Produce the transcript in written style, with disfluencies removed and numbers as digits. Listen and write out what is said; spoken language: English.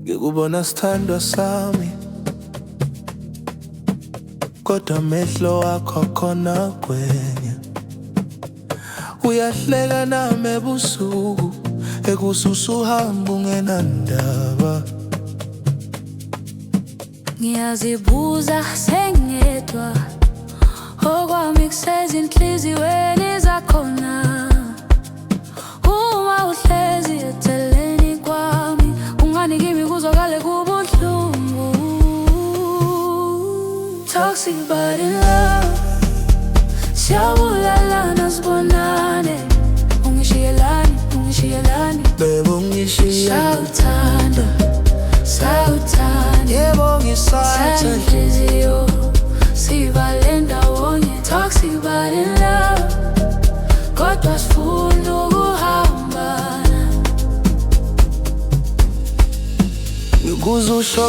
ngikubona sithandwa sami, kodwa amehlo wakho khona kwenye. Uyahleka nami ebusuku, ekususa uhamba ungenandaba. Ngiyazibuza sengedwa, okwami kuseza enhliziyweni zakhona. Uma uhlezi eceleni kwami, unganiki kuzwakale kubuhlungu. Toxic but in love, siyabulalana sibonane. Ungishiyelani, ungishiyelani, Babe ungishiyelani, sawuthanda, sawuthanda. yebo ngisathanda. Inhliziyo sivale ndawonye. Toxic but in love, kodwa sifuna ukuhambana. Ngikuzwa usho